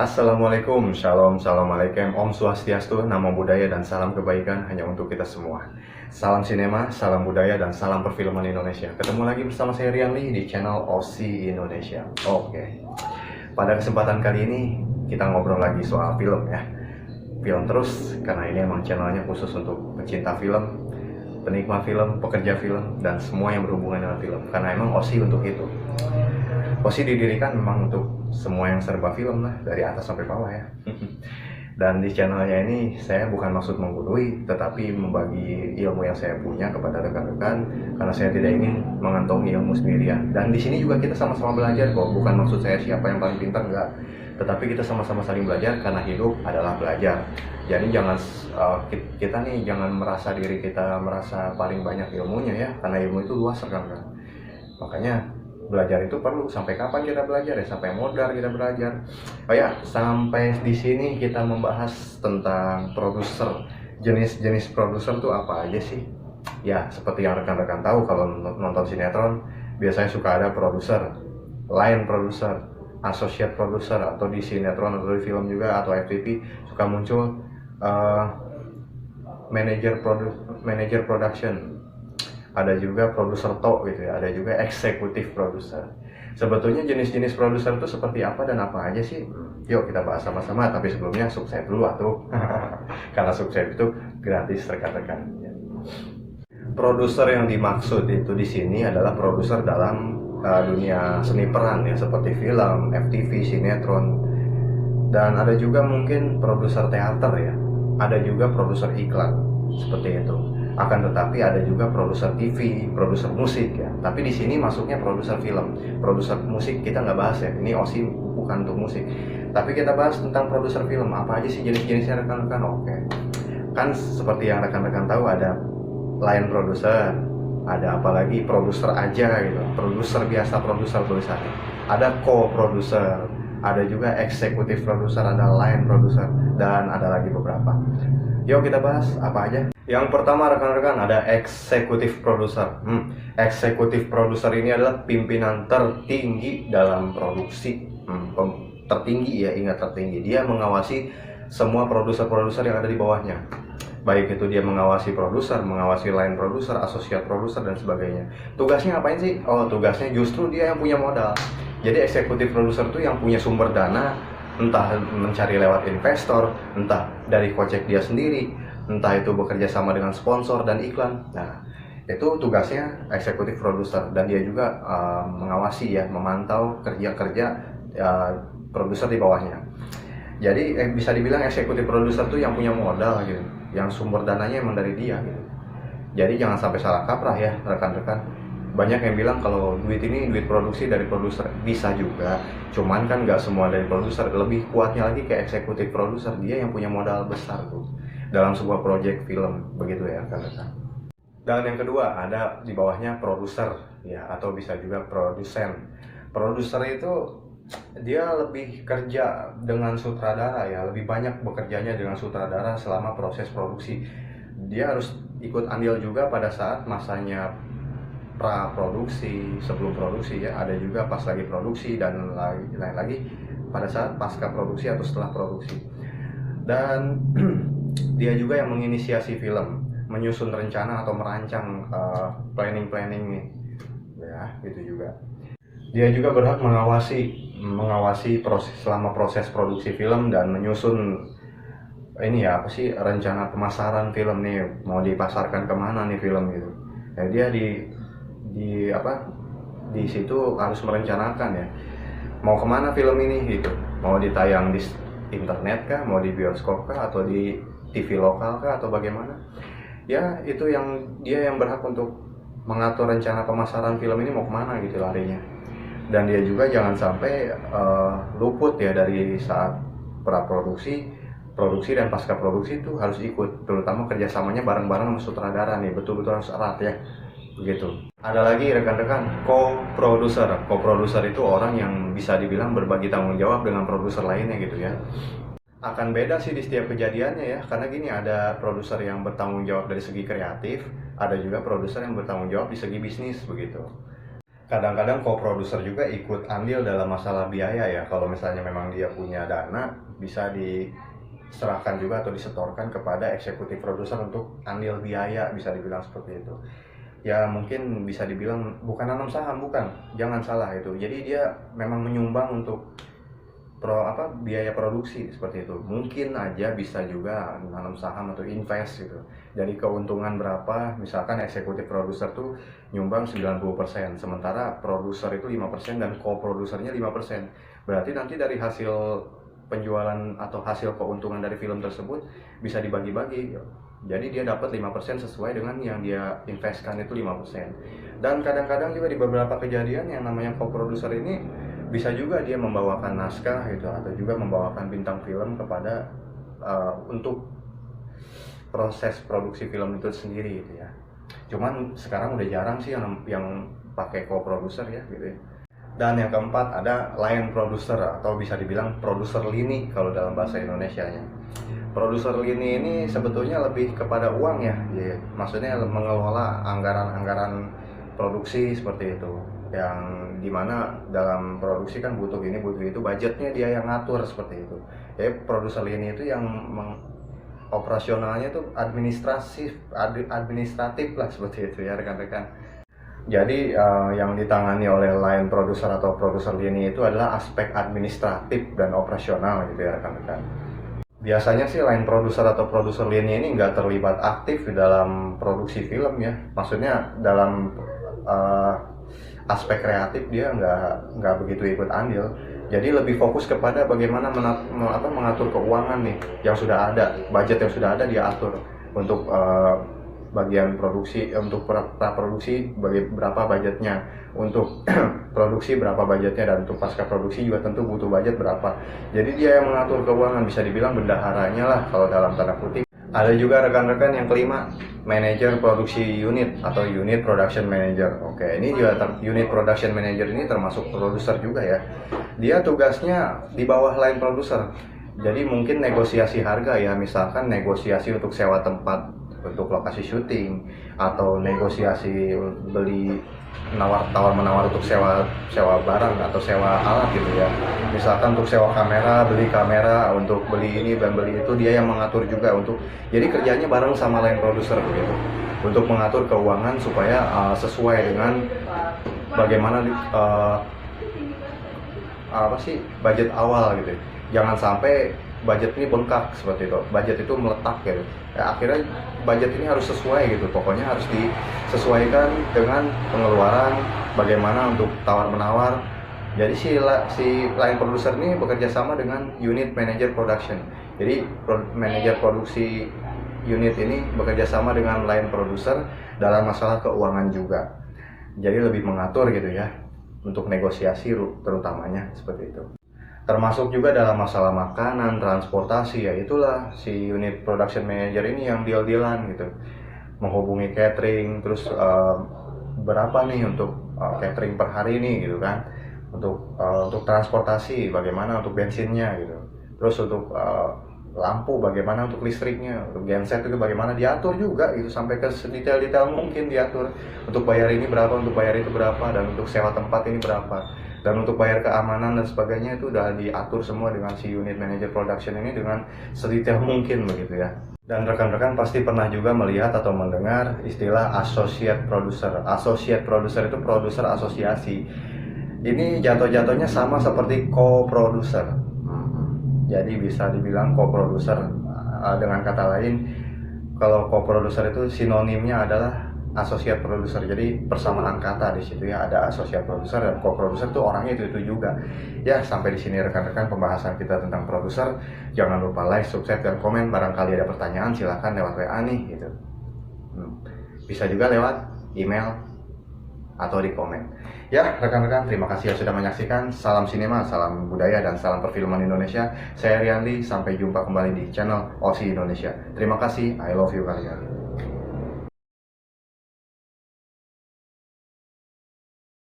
Assalamualaikum, Shalom, Salam Alaikum, Om Swastiastu, Namo Buddhaya, dan salam kebaikan hanya untuk kita semua. Salam sinema, salam budaya, dan salam perfilman Indonesia. Ketemu lagi bersama saya Rian Lee di channel OC Indonesia. Oke, pada kesempatan kali ini kita ngobrol lagi soal film ya. Film terus, karena ini emang channelnya khusus untuk pecinta film, penikmat film, pekerja film, dan semua yang berhubungan dengan film. Karena emang OC untuk itu. OC didirikan memang untuk semua yang serba film lah, dari atas sampai bawah ya. Dan di channelnya ini saya bukan maksud menggurui, tetapi membagi ilmu yang saya punya kepada rekan-rekan, karena saya tidak ingin mengantongi ilmu sendirian. Dan di sini juga kita sama-sama belajar kok, bukan maksud saya siapa yang paling pintar, enggak. Tetapi kita sama-sama saling belajar, karena hidup adalah belajar. Jadi jangan kita nih jangan merasa diri kita merasa paling banyak ilmunya ya, karena ilmu itu luas rekan-rekan. Makanya belajar itu perlu. Sampai kapan kita belajar ya? Sampai modal kita belajar. Oh ya, sampai di sini kita membahas tentang produser. Jenis-jenis produser tuh apa aja sih? Ya, seperti yang rekan-rekan tahu kalau nonton sinetron, biasanya suka ada produser, line produser, associate producer, atau di sinetron atau di film juga atau FTV suka muncul manager production. Ada juga produser top gitu ya, ada juga eksekutif produser. Sebetulnya jenis-jenis produser itu seperti apa dan apa aja sih? Yuk kita bahas sama-sama, tapi sebelumnya subscribe dulu atuh. Karena subscribe itu gratis rekan-rekan. Produser yang dimaksud itu di sini adalah produser dalam dunia seni peran ya, seperti film, FTV, sinetron. Dan ada juga mungkin produser teater ya. Ada juga produser iklan, seperti itu. Akan tetapi ada juga produser TV, produser musik ya. Tapi di sini masuknya produser film, produser musik kita nggak bahas ya. Ini OSI bukan untuk musik. Tapi kita bahas tentang produser film. Apa aja sih jenis-jenisnya rekan-rekan? Oke. Kan seperti yang rekan-rekan tahu ada line produser, ada apalagi produser aja gitu. Produser biasa, produser tulisannya. Ada co-producer, ada juga eksekutif produser, ada line producer, dan ada lagi beberapa. Yuk kita bahas apa aja. Yang pertama rekan-rekan ada eksekutif produser. Eksekutif produser ini adalah pimpinan tertinggi dalam produksi. Tertinggi ya, ingat tertinggi. Dia mengawasi semua produser-produser yang ada di bawahnya. Baik itu dia mengawasi produser, mengawasi line produser, associate produser, dan sebagainya. Tugasnya ngapain sih? Oh, tugasnya justru dia yang punya modal. Jadi eksekutif produser itu yang punya sumber dana, entah mencari lewat investor, entah dari kocek dia sendiri, entah itu bekerja sama dengan sponsor dan iklan. Nah, itu tugasnya eksekutif produser, dan dia juga mengawasi ya, memantau kerja-kerja produser di bawahnya. Jadi bisa dibilang eksekutif produser tuh yang punya modal gitu, yang sumber dananya emang dari dia gitu. Jadi jangan sampai salah kaprah ya rekan-rekan. Banyak yang bilang kalau duit ini duit produksi dari produser, bisa juga, cuman kan nggak semua dari produser. Lebih kuatnya lagi ke eksekutif produser, dia yang punya modal besar tuh dalam sebuah proyek film, begitu ya rekan-rekan. Dan yang kedua ada di bawahnya produser ya, atau bisa juga produsen. Produser itu dia lebih kerja dengan sutradara ya, lebih banyak bekerjanya dengan sutradara selama proses produksi. Dia harus ikut andil juga pada saat masanya pra produksi, sebelum produksi ya, ada juga pas lagi produksi, dan lain lagi pada saat pasca produksi atau setelah produksi. Dan dia juga yang menginisiasi film, menyusun rencana atau merancang planning nih ya, gitu juga. Dia juga berhak mengawasi proses selama proses produksi film, dan menyusun ini ya, apa sih, rencana pemasaran film nih, mau dipasarkan kemana nih film gitu ya. Dia di situ harus merencanakan ya, mau kemana film ini gitu, mau ditayang di internet kah, mau di bioskop kah, atau di TV lokal kah, atau bagaimana ya. Itu yang dia yang berhak untuk mengatur rencana pemasaran film ini mau kemana gitu larinya. Dan dia juga jangan sampai luput ya dari saat praproduksi, produksi, dan pasca produksi itu harus ikut, terutama kerjasamanya bareng-bareng sama sutradara nih, betul-betul harus erat ya, begitu. Ada lagi rekan-rekan co-producer. Co-producer itu orang yang bisa dibilang berbagi tanggung jawab dengan produser lainnya gitu ya. Akan beda sih di setiap kejadiannya ya, karena gini, ada produser yang bertanggung jawab dari segi kreatif, ada juga produser yang bertanggung jawab di segi bisnis begitu. kadang-kadang co-producer juga ikut andil dalam masalah biaya ya. Kalau misalnya memang dia punya dana, bisa diserahkan juga atau disetorkan kepada eksekutif produser untuk andil biaya, bisa dibilang seperti itu. Ya mungkin bisa dibilang bukan nanam saham, bukan, jangan salah itu. Jadi dia memang menyumbang untuk biaya produksi seperti itu. Mungkin aja bisa juga nanam saham atau invest gitu. Dari keuntungan berapa, misalkan eksekutif produser tuh nyumbang 90%, sementara produser itu 5% dan co-produsernya 5%. Berarti nanti dari hasil penjualan atau hasil keuntungan dari film tersebut bisa dibagi-bagi. Jadi dia dapat 5% sesuai dengan yang dia investkan itu 5%. Dan kadang-kadang juga di beberapa kejadian yang namanya co-producer ini bisa juga dia membawakan naskah gitu, atau juga membawakan bintang film kepada untuk proses produksi film itu sendiri gitu ya. Cuman sekarang udah jarang sih yang pakai co-producer ya gitu ya. Dan yang keempat ada line producer atau bisa dibilang produser lini kalau dalam bahasa Indonesianya. Produser lini ini sebetulnya lebih kepada uang ya, maksudnya mengelola anggaran-anggaran produksi seperti itu, yang dimana dalam produksi kan butuh ini butuh itu, budgetnya dia yang ngatur seperti itu. Jadi produser lini itu yang operasionalnya itu administratif lah seperti itu ya rekan-rekan. Jadi yang ditangani oleh line producer atau produser lini itu adalah aspek administratif dan operasional gitu ya rekan-rekan. Biasanya sih line producer atau produser lini ini nggak terlibat aktif di dalam produksi film ya. Maksudnya dalam aspek kreatif dia nggak begitu ikut andil. Jadi lebih fokus kepada bagaimana mengatur keuangan nih yang sudah ada, budget yang sudah ada dia atur untuk bagian produksi, untuk praproduksi berapa budgetnya, untuk produksi berapa budgetnya, dan untuk pasca produksi juga tentu butuh budget berapa. Jadi dia yang mengatur keuangan, bisa dibilang bendaharanya lah kalau dalam tanda kutip. Ada juga rekan-rekan yang kelima, manajer produksi unit atau unit production manager. Oke, ini juga unit production manager ini termasuk produser juga ya. Dia tugasnya di bawah line producer. Jadi mungkin negosiasi harga ya, misalkan negosiasi untuk sewa tempat untuk lokasi syuting, atau negosiasi beli tawar-menawar untuk sewa barang atau sewa alat gitu ya. Misalkan untuk sewa kamera, beli kamera, untuk beli ini dan beli itu, dia yang mengatur juga. Jadi kerjanya bareng sama line producer begitu, untuk mengatur keuangan supaya sesuai dengan bagaimana budget awal gitu. Jangan sampai budget ini bengkak seperti itu, budget itu meletak gitu ya, akhirnya budget ini harus sesuai gitu, pokoknya harus disesuaikan dengan pengeluaran, bagaimana untuk tawar-menawar. Jadi si line producer ini bekerja sama dengan unit manager production. Jadi manajer produksi unit ini bekerja sama dengan line producer dalam masalah keuangan juga, jadi lebih mengatur gitu ya, untuk negosiasi terutamanya seperti itu. Termasuk juga dalam masalah makanan, transportasi, ya itulah si unit production manager ini yang deal-dealan gitu, menghubungi catering, terus berapa nih untuk catering per hari ini gitu kan, untuk transportasi bagaimana, untuk bensinnya gitu, terus untuk lampu bagaimana, untuk listriknya, untuk genset itu bagaimana diatur juga gitu, sampai ke detail-detail mungkin diatur, untuk bayar ini berapa, untuk bayar itu berapa, dan untuk sewa tempat ini berapa. Dan untuk bayar keamanan dan sebagainya itu udah diatur semua dengan si unit manager production ini dengan sedetail mungkin begitu ya. Dan rekan-rekan pasti pernah juga melihat atau mendengar istilah associate producer. Associate producer itu produser asosiasi. Ini jatuh-jatuhnya sama seperti co-producer. Jadi bisa dibilang co-producer. Dengan kata lain, kalau co-producer itu sinonimnya adalah associate producer. Jadi persamaan kata di situ ya, ada associate producer dan co-producer itu orangnya itu juga. Ya, sampai di sini rekan-rekan pembahasan kita tentang produser. Jangan lupa like, subscribe, dan komen. Barangkali ada pertanyaan silahkan lewat WA nih gitu. Bisa juga lewat email atau di komen. Ya, rekan-rekan, terima kasih yang sudah menyaksikan. Salam sinema, salam budaya, dan salam perfilman Indonesia. Saya Rianli, sampai jumpa kembali di channel OSI Indonesia. Terima kasih, I love you kalian.